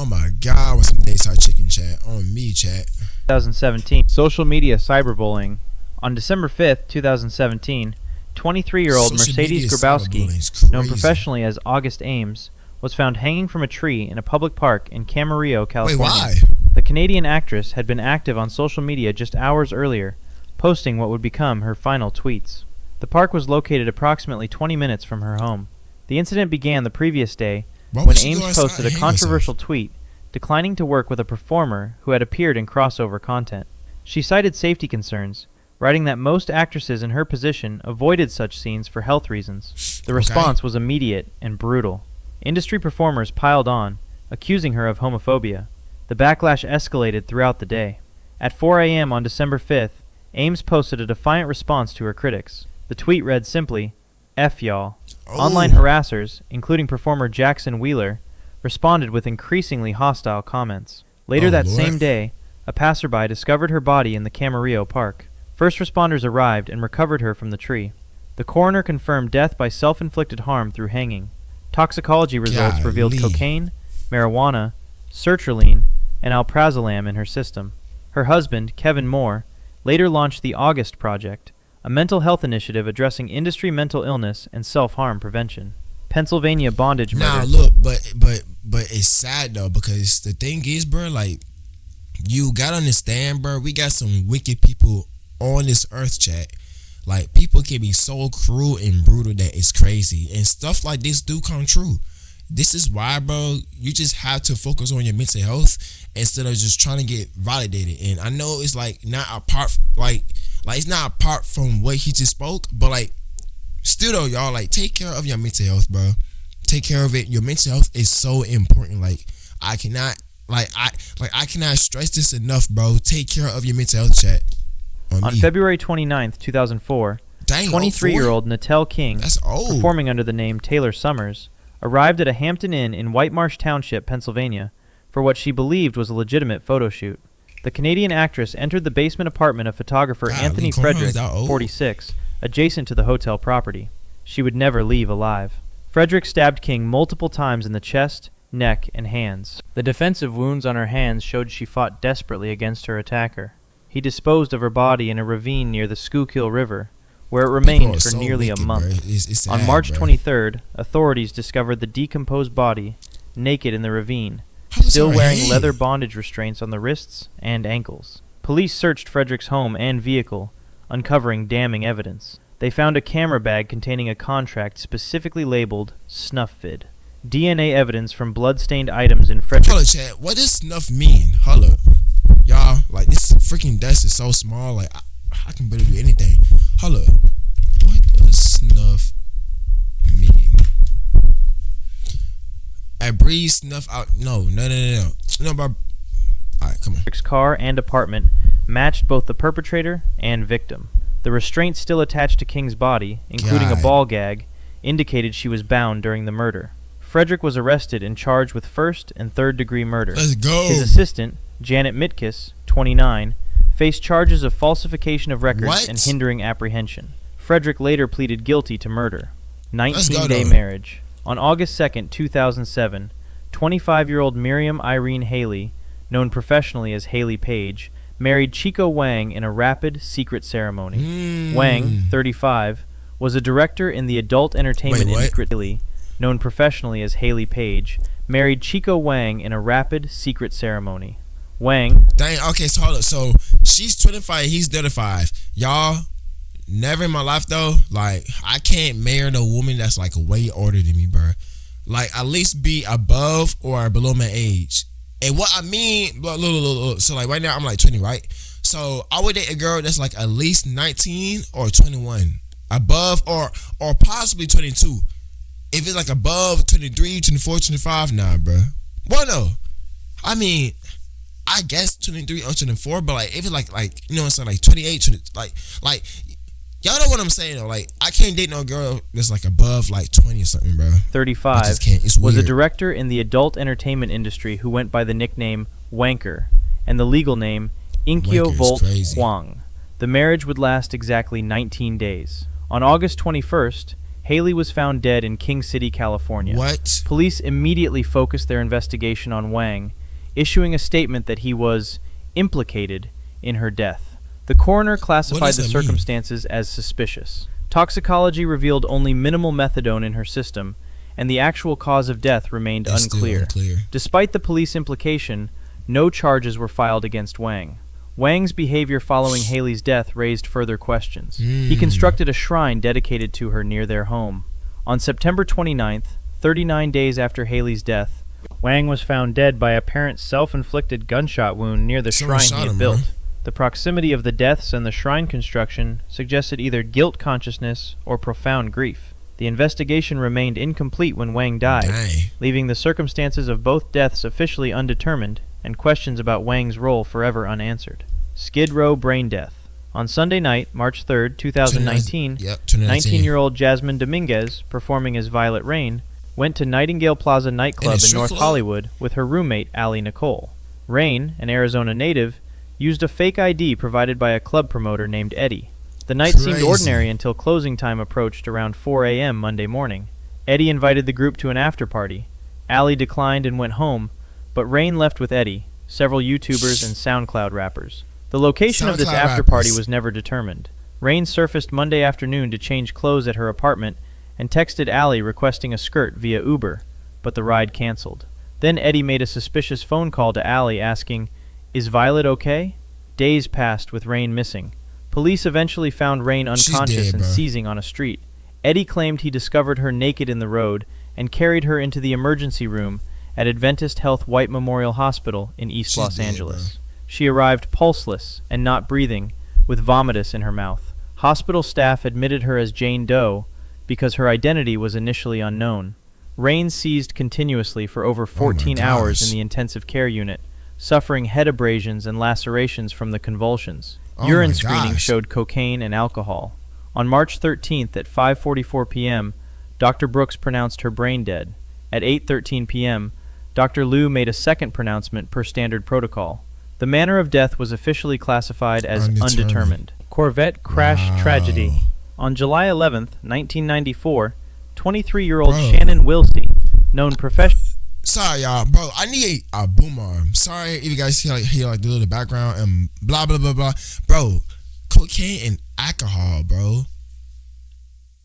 Oh my God, with some dayside chicken chat on me, chat. 2017. Social media cyberbullying. On December 5th, 2017, 23-year-old Mercedes Grabowski, known professionally as August Ames, was found hanging from a tree in a public park in Camarillo, California. Wait, why? The Canadian actress had been active on social media just hours earlier, posting what would become her final tweets. The park was located approximately 20 minutes from her home. The incident began the previous day when Ames posted a controversial tweet declining to work with a performer who had appeared in crossover content. She cited safety concerns, writing that most actresses in her position avoided such scenes for health reasons. The response was immediate and brutal. Industry performers piled on, accusing her of homophobia. The backlash escalated throughout the day. At 4 a.m. on December 5th, Ames posted a defiant response to her critics. The tweet read simply, "F y'all." Online harassers, including performer Jackson Wheeler, responded with increasingly hostile comments. Later that same day, a passerby discovered her body in the Camarillo Park. First responders arrived and recovered her from the tree. The coroner confirmed death by self-inflicted harm through hanging. Toxicology results revealed cocaine, marijuana, sertraline, and alprazolam in her system. Her husband, Kevin Moore, later launched the August Project, a mental health initiative addressing industry mental illness and self-harm prevention. Pennsylvania bondage murder. Nah, look, but it's sad though, because the thing is, bro, like, you gotta understand, bro, we got some wicked people on this earth, chat. Like, people can be so cruel and brutal that it's crazy, and stuff like this do come true. This is why, bro, you just have to focus on your mental health instead of just trying to get validated. And I know it's like not apart, like it's not apart from what he just spoke, but like, still though, y'all, like, take care of your mental health, bro. Take care of it. Your mental health is so important. Like, I cannot stress this enough, bro. Take care of your mental health, chat. On February 29th, 2004, 23-year-old Natel King, performing under the name Taylor Summers, arrived at a Hampton Inn in White Marsh Township, Pennsylvania, for what she believed was a legitimate photo shoot. The Canadian actress entered the basement apartment of photographer Anthony Frederick, 46, adjacent to the hotel property. She would never leave alive. Frederick stabbed King multiple times in the chest, neck, and hands. The defensive wounds on her hands showed she fought desperately against her attacker. He disposed of her body in a ravine near the Schuylkill River, where it remained for nearly a month. It's sad, on March 23rd, authorities discovered the decomposed body, naked in the ravine, still wearing leather bondage restraints on the wrists and ankles. Police searched Frederick's home and vehicle, uncovering damning evidence. They found a camera bag containing a contract specifically labeled Snuff Vid. DNA evidence from blood-stained items in Frederick's... Hold up, chat. What does snuff mean? Hold up. Y'all, like, this freaking desk is so small, like, I can barely do anything. Hold up. What does snuff mean? I breathe snuff out. No, but... Alright, come on. Frederick's car and apartment matched both the perpetrator and victim. The restraints still attached to King's body, including a ball gag, indicated she was bound during the murder. Frederick was arrested and charged with first and third-degree murder. Let's go. His assistant, Janet Mitkiss, 29, faced charges of falsification of records and hindering apprehension. Frederick later pleaded guilty to murder. 19-day marriage. On August 2nd, 2007, 25-year-old Miriam Irene Haley, known professionally as Haley Page, married Chico Wang in a rapid, secret ceremony. Wang, 35, was a director in the adult entertainment industry. Haley, known professionally as Haley Page, married Chico Wang in a rapid, secret ceremony. Wang... Dang, okay, so hold up. So, she's 25, he's 35. Y'all, never in my life, though, like, I can't marry a woman that's, like, way older than me, bro. Like, at least be above or below my age. And what I mean, look, so like right now I'm like 20, right? So I would date a girl that's like at least 19 or 21, above or possibly 22. If it's like above 23, 24, 25, nah, bro. Well, no, I mean, I guess 23 or 24, but like if it's like you know what I'm saying, like 28, 20, like y'all know what I'm saying though. Like, I can't date no girl that's like above like 20 or something, bro. 35 I just can't. It's was weird. A director in the adult entertainment industry who went by the nickname Wanker and the legal name Inkyo Volt Huang. The marriage would last exactly 19 days. On August 21st, Haley was found dead in King City, California. What? Police immediately focused their investigation on Wang, issuing a statement that he was implicated in her death. The coroner classified the circumstances as suspicious. Toxicology revealed only minimal methadone in her system, and the actual cause of death remained unclear. Despite the police implication, no charges were filed against Wang. Wang's behavior following Haley's death raised further questions. He constructed a shrine dedicated to her near their home. On September 29th, 39 days after Haley's death, Wang was found dead by a apparent self-inflicted gunshot wound near the shrine he had built. The proximity of the deaths and the shrine construction suggested either guilt consciousness or profound grief. The investigation remained incomplete when Wang died, leaving the circumstances of both deaths officially undetermined and questions about Wang's role forever unanswered. Skid Row brain death. On Sunday night, March 3rd, 2019, 19-year-old Jasmine Dominguez, performing as Violet Rain, went to Nightingale Plaza nightclub in North Hollywood with her roommate, Allie Nicole. Rain, an Arizona native, used a fake ID provided by a club promoter named Eddie. The night seemed ordinary until closing time approached around 4 a.m. Monday morning. Eddie invited the group to an after-party. Allie declined and went home, but Rain left with Eddie, several YouTubers, and SoundCloud rappers. The location of this after-party was never determined. Rain surfaced Monday afternoon to change clothes at her apartment and texted Allie requesting a skirt via Uber, but the ride canceled. Then Eddie made a suspicious phone call to Allie asking, "Is Violet okay?" Days passed with Rain missing. Police eventually found Rain unconscious and seizing on a street. Eddie claimed he discovered her naked in the road and carried her into the emergency room at Adventist Health White Memorial Hospital in East Los Angeles. She arrived pulseless and not breathing, with vomitus in her mouth. Hospital staff admitted her as Jane Doe because her identity was initially unknown. Rain seized continuously for over 14 hours in the intensive care unit, suffering head abrasions and lacerations from the convulsions. Urine screening showed cocaine and alcohol. On March 13th at 5:44 p.m., Dr. Brooks pronounced her brain dead. At 8:13 p.m., Dr. Liu made a second pronouncement per standard protocol. The manner of death was officially classified as undetermined. Corvette crash tragedy. On July 11th, 1994, 23-year-old Shannon Wilsey, known professionally... Sorry, y'all, bro. I need a boom arm. Sorry if you guys hear like the little background and blah blah blah blah. Bro, cocaine and alcohol, bro.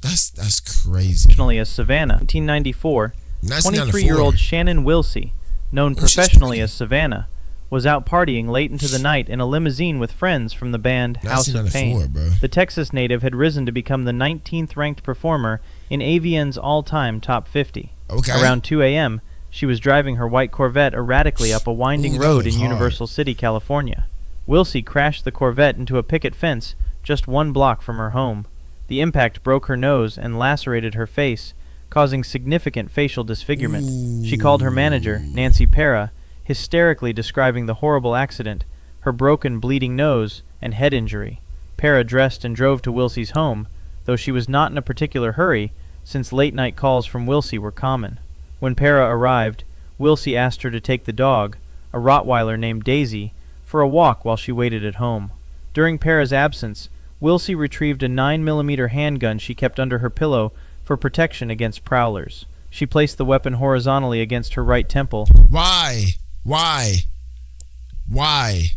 That's crazy. Professionally as Savannah, 1994. 23-year-old Shannon Wilsey, known professionally as Savannah, was out partying late into the night in a limousine with friends from the band House of Pain. The Texas native had risen to become the 19th ranked performer in AVN's all-time top 50. Around 2 a.m., she was driving her white Corvette erratically up a winding road in Universal City, California. Wilsey crashed the Corvette into a picket fence just 1 block from her home. The impact broke her nose and lacerated her face, causing significant facial disfigurement. She called her manager, Nancy Pera, hysterically describing the horrible accident, her broken, bleeding nose, and head injury. Pera dressed and drove to Wilsey's home, though she was not in a particular hurry, since late-night calls from Wilsey were common. When Pera arrived, Wilsey asked her to take the dog, a Rottweiler named Daisy, for a walk while she waited at home. During Pera's absence, Wilsey retrieved a 9mm handgun she kept under her pillow for protection against prowlers. She placed the weapon horizontally against her right temple. Why? What? Why?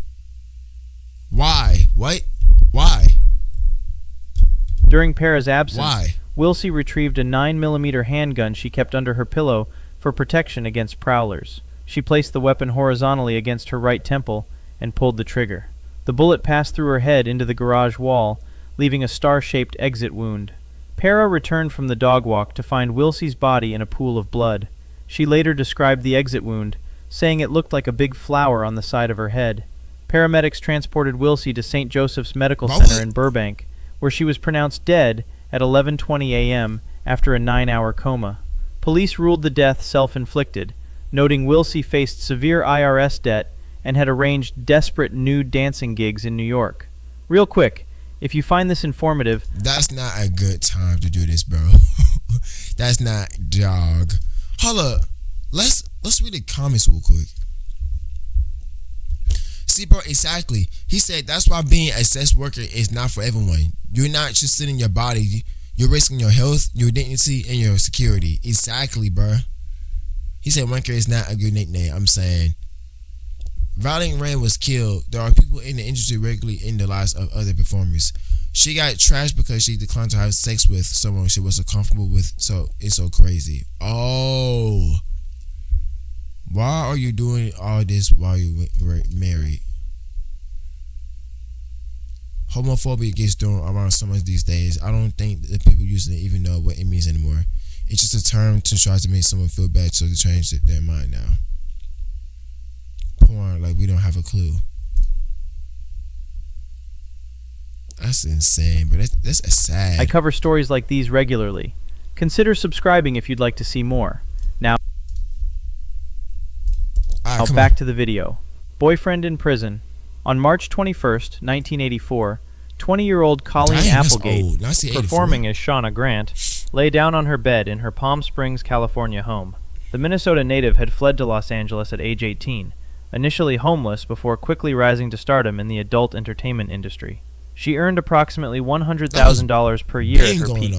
During Pera's absence, Wilsey retrieved a 9mm handgun she kept under her pillow for protection against prowlers. She placed the weapon horizontally against her right temple and pulled the trigger. The bullet passed through her head into the garage wall, leaving a star-shaped exit wound. Pera returned from the dog walk to find Wilsey's body in a pool of blood. She later described the exit wound, saying it looked like a big flower on the side of her head. Paramedics transported Wilsey to St. Joseph's Medical Center in Burbank, where she was pronounced dead at 11:20 a.m. after a 9-hour coma. Police ruled the death self-inflicted, noting Wilsey faced severe IRS debt and had arranged desperate nude dancing gigs in New York. Real quick, if you find this informative... That's not a good time to do this, bro. That's not, dog. Hold up. Let's read the comments real quick. See, bro, exactly. He said that's why being a sex worker is not for everyone. You're not just sitting your body. You're risking your health, your dignity, and your security. Exactly, bro. He said wanker is not a good nickname. I'm saying Violent Rain was killed. There are people in the industry regularly in the lives of other performers. She got trashed because she declined to have sex with someone she was so comfortable with. So it's so crazy. Oh, why are you doing all this while you were married? Homophobia gets thrown around so much these days. I don't think the people using it even know what it means anymore. It's just a term to try to make someone feel bad, so they change their mind now. Porn, like we don't have a clue. That's insane, but that's sad. I cover stories like these regularly. Consider subscribing if you'd like to see more. Now back to the video. Boyfriend in prison. On March 21st, 1984, 20-year-old Colleen Applegate, performing as Shauna Grant, lay down on her bed in her Palm Springs, California home. The Minnesota native had fled to Los Angeles at age 18, initially homeless before quickly rising to stardom in the adult entertainment industry. She earned approximately $100,000 per year at her peak,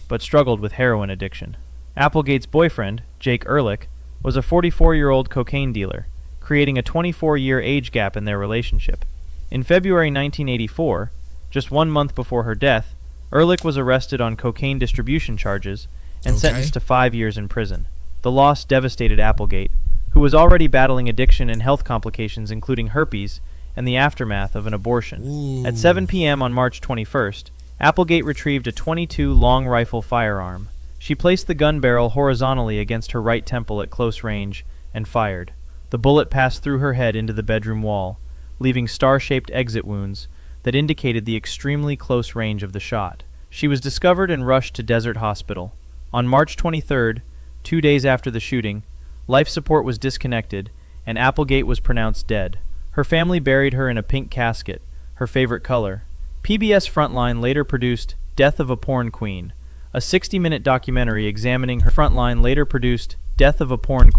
but struggled with heroin addiction. Applegate's boyfriend, Jake Ehrlich, was a 44-year-old cocaine dealer, creating a 24-year age gap in their relationship. In February 1984, just 1 month before her death, Ehrlich was arrested on cocaine distribution charges and sentenced to 5 years in prison. The loss devastated Applegate, who was already battling addiction and health complications including herpes and the aftermath of an abortion. At 7 p.m. on March 21st, Applegate retrieved a .22 long rifle firearm. She placed the gun barrel horizontally against her right temple at close range and fired. The bullet passed through her head into the bedroom wall, leaving star-shaped exit wounds that indicated the extremely close range of the shot. She was discovered and rushed to Desert Hospital. On March 23rd, 2 days after the shooting, life support was disconnected, and Applegate was pronounced dead. Her family buried her in a pink casket, her favorite color. PBS Frontline later produced Death of a Porn Queen, a 60-minute documentary examining her. Frontline later produced Death of a Porn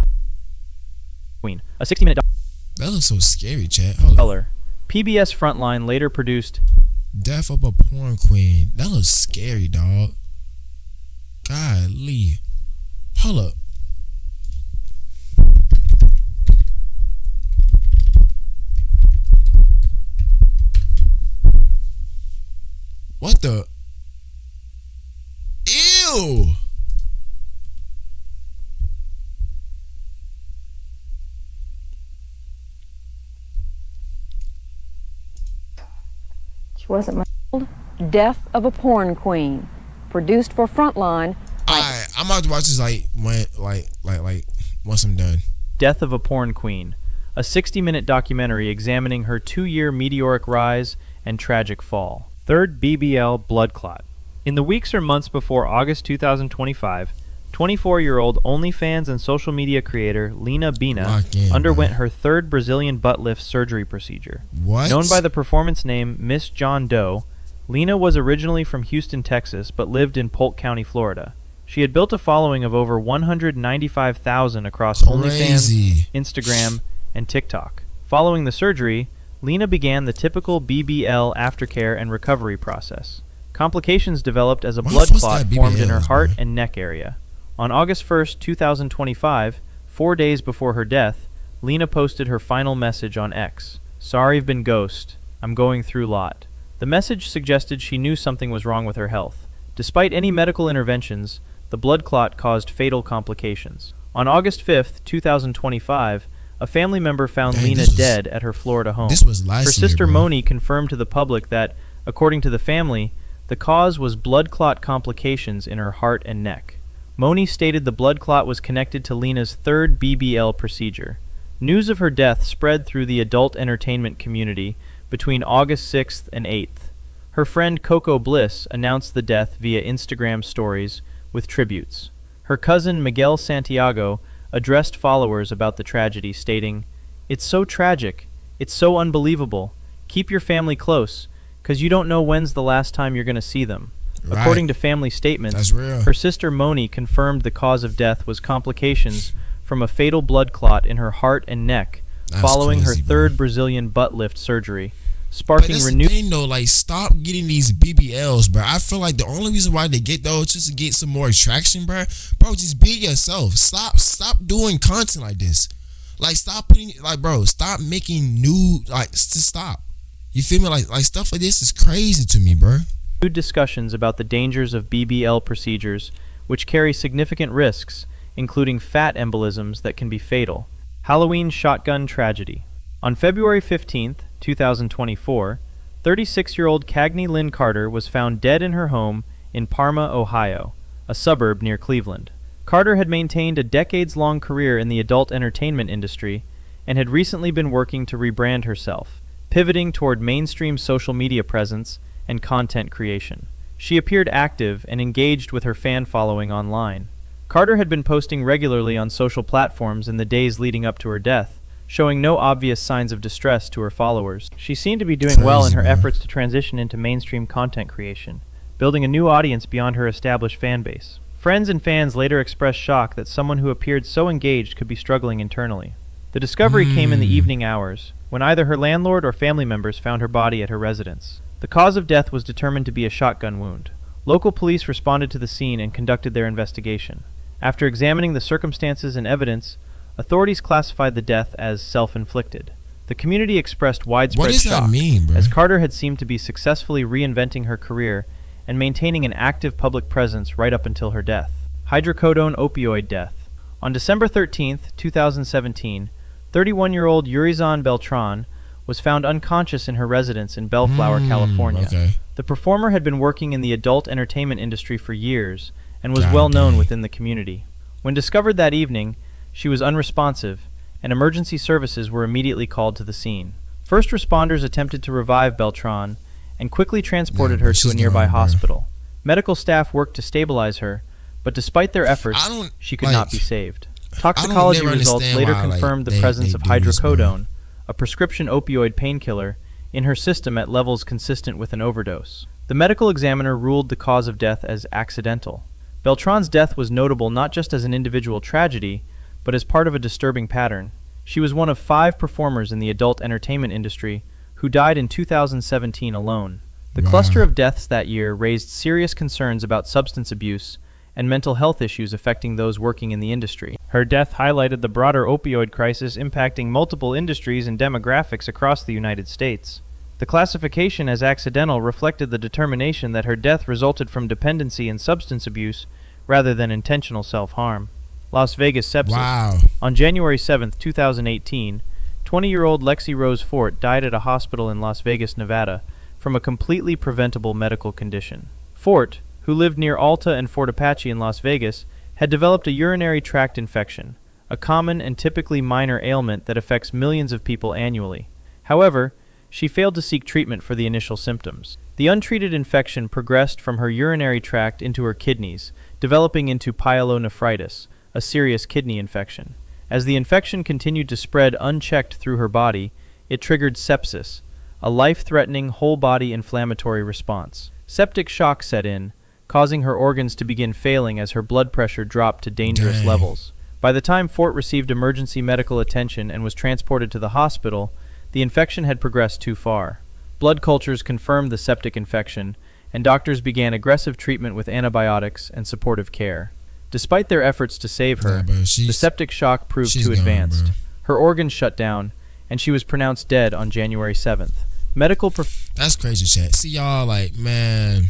Queen, a 60-minute That looks so scary, chat. Hold color. PBS Frontline later produced Death of a Porn Queen. That looks scary, dog. Golly. Hold up. What the? Ew. She wasn't my Death of a Porn Queen, produced for Frontline. Alright, I'm about to watch this once I'm done. Death of a Porn Queen, a 60-minute documentary examining her 2-year meteoric rise and tragic fall. Third BBL blood clot. In the weeks or months before August 2025, 24-year-old OnlyFans and social media creator Lena Bina underwent her third Brazilian butt lift surgery procedure. What? Known by the performance name Miss John Doe, Lena was originally from Houston, Texas, but lived in Polk County, Florida. She had built a following of over 195,000 across OnlyFans, Instagram, and TikTok. Following the surgery, Lena began the typical BBL aftercare and recovery process. Complications developed as a blood clot formed in her heart and neck area. On August 1st, 2025, 4 days before her death, Lena posted her final message on X. "Sorry, I've been ghost. I'm going through lot." The message suggested she knew something was wrong with her health. Despite any medical interventions, the blood clot caused fatal complications. On August 5th, 2025, a family member found Lena dead at her Florida home. Her sister Moni confirmed to the public that, according to the family, the cause was blood clot complications in her heart and neck. Moni stated the blood clot was connected to Lena's third BBL procedure. News of her death spread through the adult entertainment community between August 6th and 8th. Her friend Coco Bliss announced the death via Instagram stories with tributes. Her cousin Miguel Santiago addressed followers about the tragedy, stating, "It's so tragic. It's so unbelievable. Keep your family close, 'cause you don't know when's the last time you're going to see them." Right. According to family statements, her sister Moni confirmed the cause of death was complications from a fatal blood clot in her heart and neck following her third Brazilian butt lift surgery, sparking that's renewed. the thing though. Like, stop getting these BBLs, bro. I feel like the only reason why they get those just to get some more attraction, bro. Bro, just be yourself. Stop doing content like this. Like, stop putting, like, bro, stop making new, like, to stop. You feel me? Like stuff like this is crazy to me, bro. Discussions about the dangers of BBL procedures, which carry significant risks, including fat embolisms that can be fatal. Halloween shotgun tragedy. On February 15th, 2024, 36-year-old Cagney Lynn Carter was found dead in her home in Parma, Ohio, a suburb near Cleveland. Carter had maintained a decades-long career in the adult entertainment industry and had recently been working to rebrand herself, pivoting toward mainstream social media presence and content creation. She appeared active and engaged with her fan following online. Carter had been posting regularly on social platforms in the days leading up to her death, showing no obvious signs of distress to her followers. She seemed to be doing well in her efforts to transition into mainstream content creation, building a new audience beyond her established fan base. Friends and fans later expressed shock that someone who appeared so engaged could be struggling internally. The discovery came in the evening hours, when either her landlord or family members found her body at her residence. The cause of death was determined to be a shotgun wound. Local police responded to the scene and conducted their investigation. After examining the circumstances and evidence, authorities classified the death as self-inflicted. The community expressed widespread shock, as Carter had seemed to be successfully reinventing her career and maintaining an active public presence right up until her death. Hydrocodone opioid death. On December 13th, 2017, 31-year-old Yurizan Beltran was found unconscious in her residence in Bellflower, California. The performer had been working in the adult entertainment industry for years and was well known within the community. When discovered that evening, she was unresponsive, and emergency services were immediately called to the scene. First responders attempted to revive Beltran and quickly transported her to a nearby hospital. Medical staff worked to stabilize her, but despite their efforts, she could not be saved. Toxicology results later confirmed the presence of hydrocodone, a prescription opioid painkiller, in her system at levels consistent with an overdose. The medical examiner ruled the cause of death as accidental. Beltran's death was notable not just as an individual tragedy, but as part of a disturbing pattern. She was one of 5 performers in the adult entertainment industry who died in 2017 alone. The cluster of deaths that year raised serious concerns about substance abuse and mental health issues affecting those working in the industry. Her death highlighted the broader opioid crisis impacting multiple industries and demographics across the United States. The classification as accidental reflected the determination that her death resulted from dependency and substance abuse rather than intentional self-harm. Las Vegas sepsis. On January 7, 2018, 20-year-old Lexi Rose Fort died at a hospital in Las Vegas, Nevada, from a completely preventable medical condition. Fort, who lived near Alta and Fort Apache in Las Vegas, had developed a urinary tract infection, a common and typically minor ailment that affects millions of people annually. However, she failed to seek treatment for the initial symptoms. The untreated infection progressed from her urinary tract into her kidneys, developing into pyelonephritis, a serious kidney infection. As the infection continued to spread unchecked through her body, it triggered sepsis, a life-threatening whole-body inflammatory response. Septic shock set in, causing her organs to begin failing as her blood pressure dropped to dangerous levels. By the time Fort received emergency medical attention and was transported to the hospital, the infection had progressed too far. Blood cultures confirmed the septic infection, and doctors began aggressive treatment with antibiotics and supportive care. Despite their efforts to save her, the septic shock proved too advanced. Her organs shut down, and she was pronounced dead on January 7th. That's crazy, chat. See, y'all, like, man,